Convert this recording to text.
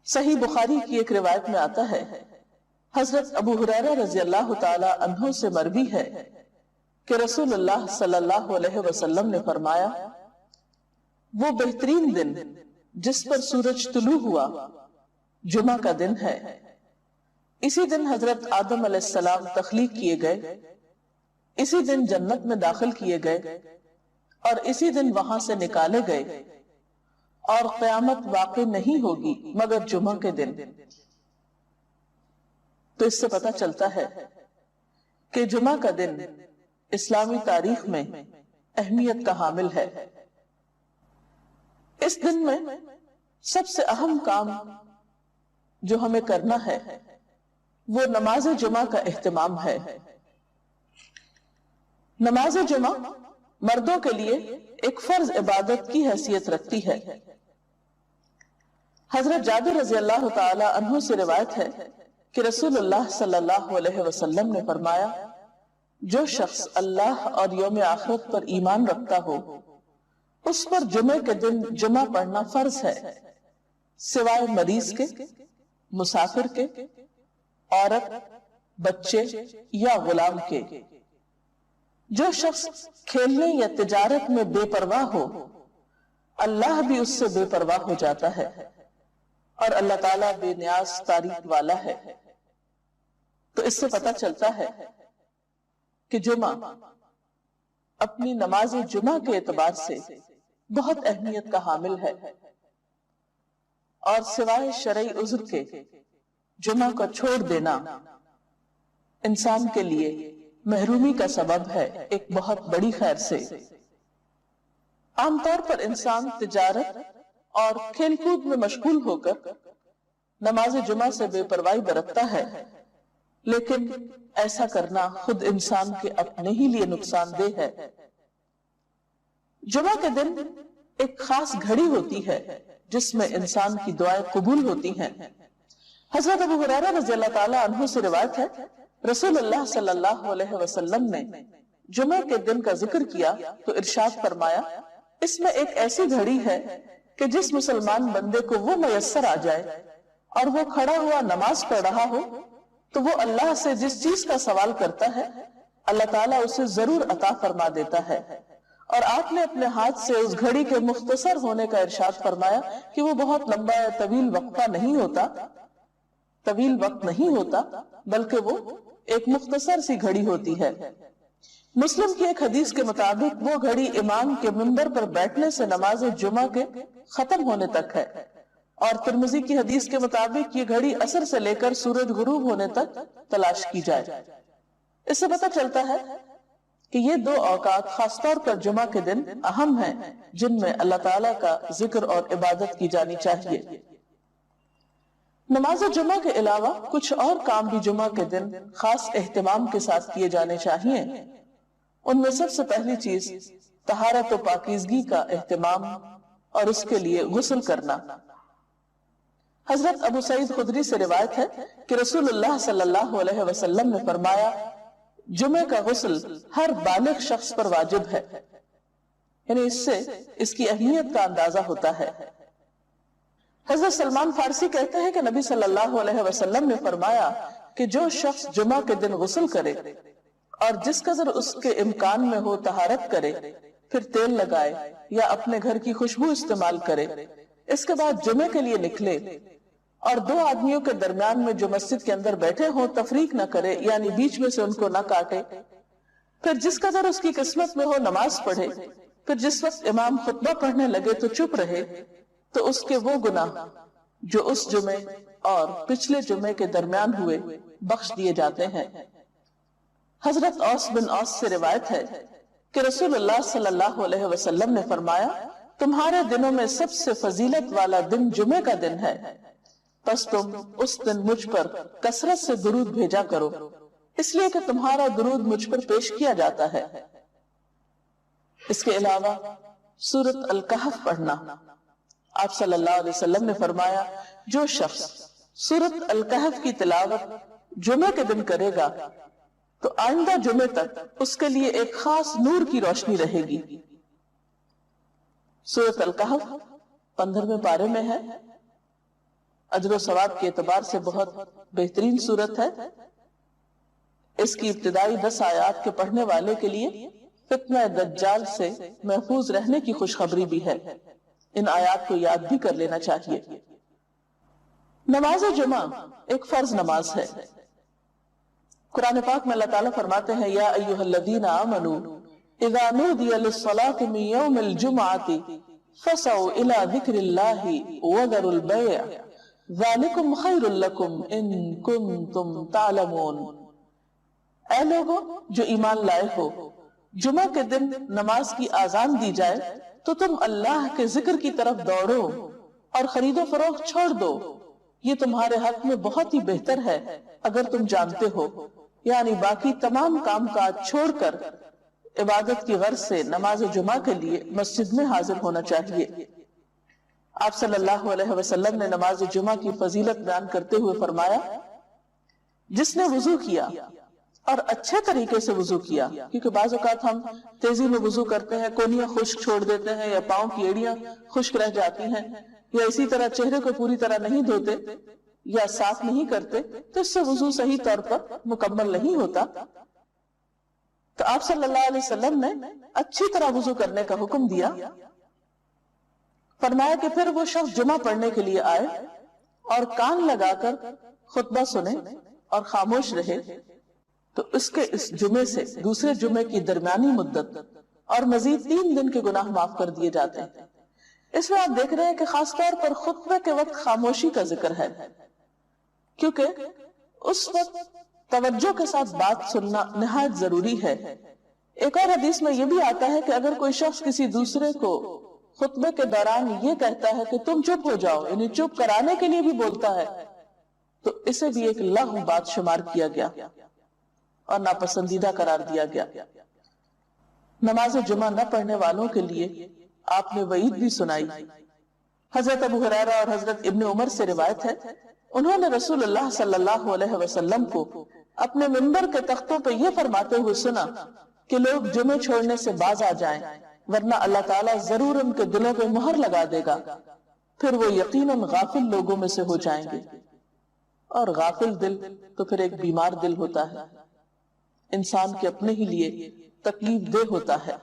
صحیح بخاری کی ایک روایت میں آتا ہے، حضرت ابو ہریرہ رضی اللہ تعالی عنہ سے مروی ہے کہ رسول اللہ صلی اللہ علیہ وسلم نے فرمایا، وہ بہترین دن جس پر سورج طلوع ہوا جمعہ کا دن ہے۔ اسی دن حضرت آدم علیہ السلام تخلیق کیے گئے، اسی دن جنت میں داخل کیے گئے اور اسی دن وہاں سے نکالے گئے، اور قیامت واقع نہیں ہوگی مگر جمعہ کے دن۔ تو اس سے پتہ چلتا ہے کہ جمعہ کا دن اسلامی تاریخ میں اہمیت کا حامل ہے۔ اس دن میں سب سے اہم کام جو ہمیں کرنا ہے وہ نماز جمعہ کا اہتمام ہے۔ نماز جمعہ مردوں کے لیے ایک فرض عبادت کی حیثیت رکھتی ہے۔ حضرت جابر رضی اللہ تعالی عنہ سے روایت ہے کہ رسول اللہ صلی اللہ علیہ وسلم نے فرمایا، جو شخص اللہ اور یوم آخرت پر ایمان رکھتا ہو اس پر جمعے کے دن جمعہ پڑھنا فرض ہے، سوائے مریض کے، مسافر کے، عورت، بچے یا غلام کے۔ جو شخص کھیلنے یا تجارت میں بے پرواہ ہو اللہ بھی اس سے بے پرواہ ہو جاتا ہے، اور اللہ تعالیٰ بے نیاز تعریف والا ہے۔ تو اس سے پتہ چلتا ہے کہ جمعہ اپنی نماز جمعہ کے اعتبار سے بہت اہمیت کا حامل ہے، اور سوائے شرعی عذر کے جمعہ کو چھوڑ دینا انسان کے لیے محرومی کا سبب ہے، ایک بہت بڑی خیر سے۔ عام طور پر انسان تجارت اور کھیل کود میں مشغول ہو کر نماز جمعہ سے بے پرواہی برتتا ہے، لیکن ایسا کرنا خود انسان کے اپنے ہی لیے نقصان دہ ہے۔ جمعہ کے دن ایک خاص گھڑی ہوتی ہے جس میں انسان کی دعائیں قبول ہوتی ہیں۔ حضرت ابو ہریرہ رضی اللہ تعالی عنہ سے روایت ہے، رسول اللہ صلی اللہ علیہ وسلم نے جمعہ کے دن کا ذکر کیا تو ارشاد فرمایا، اس میں ایک ایسی گھڑی ہے کہ جس مسلمان بندے کو وہ میسر آ جائے اور وہ کھڑا ہوا نماز پڑھ رہا ہو تو وہ اللہ سے جس چیز کا سوال کرتا ہے اللہ تعالیٰ اسے ضرور عطا فرما دیتا ہے۔ اور آپ نے اپنے ہاتھ سے اس گھڑی کے مختصر ہونے کا ارشاد فرمایا کہ وہ بہت لمبا یا طویل وقت نہیں ہوتا بلکہ وہ ایک مختصر سی گھڑی ہوتی ہے۔ مسلم کی ایک حدیث کے مطابق وہ گھڑی امام کے منبر پر بیٹھنے سے نماز جمعہ کے ختم ہونے تک ہے، اور ترمذی کی حدیث کے مطابق یہ گھڑی عصر سے لے کر سورج غروب ہونے تک تلاش کی جائے۔ اس سے پتہ چلتا ہے کہ یہ دو اوقات خاص طور پر جمعہ کے دن اہم ہیں جن میں اللہ تعالیٰ کا ذکر اور عبادت کی جانی چاہیے۔ نماز جمعہ کے علاوہ کچھ اور کام بھی جمعہ کے دن خاص اہتمام کے ساتھ کیے جانے چاہیے۔ ان میں سب سے پہلی چیز طہارت و پاکیزگی کا اہتمام اور اس کے لیے غسل کرنا۔ حضرت ابو سعید خدری سے روایت ہے کہ رسول اللہ صلی اللہ علیہ وسلم نے فرمایا، جمعہ کا غسل ہر بالغ شخص پر واجب ہے، یعنی اس سے اس کی اہمیت کا اندازہ ہوتا ہے۔ حضرت سلمان فارسی کہتے ہیں کہ نبی صلی اللہ علیہ وسلم نے فرمایا کہ جو شخص جمعہ کے دن غسل کرے اور جس قدر اس کے امکان میں ہو طہارت کرے، پھر تیل لگائے یا اپنے گھر کی خوشبو استعمال کرے، اس کے بعد جمعے کے لیے نکلے اور دو آدمیوں کے درمیان میں جو مسجد کے اندر بیٹھے ہوں تفریق نہ کرے، یعنی بیچ میں سے ان کو نہ کاٹے، پھر جس قدر اس کی قسمت میں ہو نماز پڑھے، پھر جس وقت امام خطبہ پڑھنے لگے تو چپ رہے، تو اس کے وہ گناہ جو اس جمعے اور پچھلے جمعے کے درمیان ہوئے بخش دیے جاتے ہیں۔ حضرت اوس بن اوس سے روایت ہے کہ رسول اللہ صلی اللہ علیہ وسلم نے فرمایا، تمہارے دنوں میں سب سے فضیلت والا دن جمعے کا دن ہے، پس تم اس دن مجھ پر کثرت سے درود بھیجا کرو، اس لیے کہ تمہارا درود مجھ پر پیش کیا جاتا ہے۔ اس کے علاوہ سورۃ الکہف پڑھنا۔ آپ صلی اللہ علیہ وسلم نے فرمایا، جو شخص سورۃ الکہف کی تلاوت جمعے کے دن کرے گا تو آئندہ جمعے تک اس کے لیے ایک خاص نور کی روشنی رہے گی۔ سورۃ الکہف 15ویں پارے میں ہے، اجر و ثواب کے اعتبار سے بہت بہترین صورت ہے۔ اس کی ابتدائی 10 آیات کے پڑھنے والے کے لیے فتنہ دجال سے محفوظ رہنے کی خوشخبری بھی ہے۔ ان آیات کو یاد بھی کر لینا چاہیے۔ نماز جمعہ ایک فرض نماز ہے۔ قرآن پاک میں اللہ تعالیٰ فرماتے ہیں یا ایھا الذین آمنوا اذا نودی للصلاۃ من یوم الجمعۃ فسعوا الی ذکر اللہ وذروا البیع ذالکم خیر لکم ان کنتم تعلمون۔ اے لوگوں جو ایمان لائے ہو، جمعہ کے دن نماز کی آذان دی جائے تو تم اللہ کے ذکر کی طرف دوڑو اور خرید و فروخت چھوڑ دو، یہ تمہارے حق میں بہت ہی بہتر ہے اگر تم جانتے ہو۔ یعنی باقی تمام کام کاج چھوڑ کر عبادت کی غرض سے نماز جمعہ کے لیے مسجد میں حاضر ہونا چاہیے۔ آپ صلی اللہ علیہ وسلم نے نماز جمعہ کی فضیلت بیان کرتے ہوئے فرمایا، جس نے وضو کیا اور اچھے طریقے سے وضو کیا، کیونکہ بعض اوقات ہم تیزی میں وضو کرتے ہیں، کونیاں خشک چھوڑ دیتے ہیں یا پاؤں کی ایڑیاں خشک رہ جاتی ہیں، یا اسی طرح چہرے کو پوری طرح نہیں دھوتے یا صاف نہیں کرتے، تو اس سے وضو صحیح طور پر مکمل نہیں ہوتا۔ تو آپ صلی اللہ علیہ وسلم نے اچھی طرح وضو کرنے کا حکم دیا، فرمایا کہ پھر وہ شخص جمعہ پڑھنے کے لیے آئے اور کان لگا کر خطبہ سنے اور خاموش رہے تو اس کے اس جمعے سے دوسرے جمعے کی درمیانی مدت اور مزید 3 دن کے گناہ معاف کر دیے جاتے ہیں۔ اس میں آپ دیکھ رہے ہیں کہ خاص طور پر خطبے کے وقت خاموشی کا ذکر ہے، کیونکہ اس وقت توجہ کے ساتھ بات سننا نہایت ضروری ہے۔ ایک اور حدیث میں یہ بھی آتا ہے کہ اگر کوئی شخص کسی دوسرے کو خطبے کے دوران یہ کہتا ہے کہ تم چپ ہو جاؤ، یعنی چپ کرانے کے لیے بھی بولتا ہے، تو اسے بھی ایک لغو بات شمار کیا گیا اور ناپسندیدہ قرار دیا گیا۔ نماز جمعہ نہ پڑھنے والوں کے لیے آپ نے وعید بھی سنائی۔ حضرت ابو ہریرہ اور حضرت ابن عمر سے روایت ہے، انہوں نے رسول اللہ صلی اللہ علیہ وسلم کو اپنے منبر کے تختوں پہ یہ فرماتے ہوئے سنا کہ لوگ جمعے چھوڑنے سے باز آ جائیں، ورنہ اللہ تعالیٰ ضرور ان کے دلوں پہ مہر لگا دے گا، پھر وہ یقیناً غافل لوگوں میں سے ہو جائیں گے۔ اور غافل دل تو پھر ایک بیمار دل ہوتا ہے، انسان کے اپنے ہی لیے تکلیف دہ ہوتا ہے۔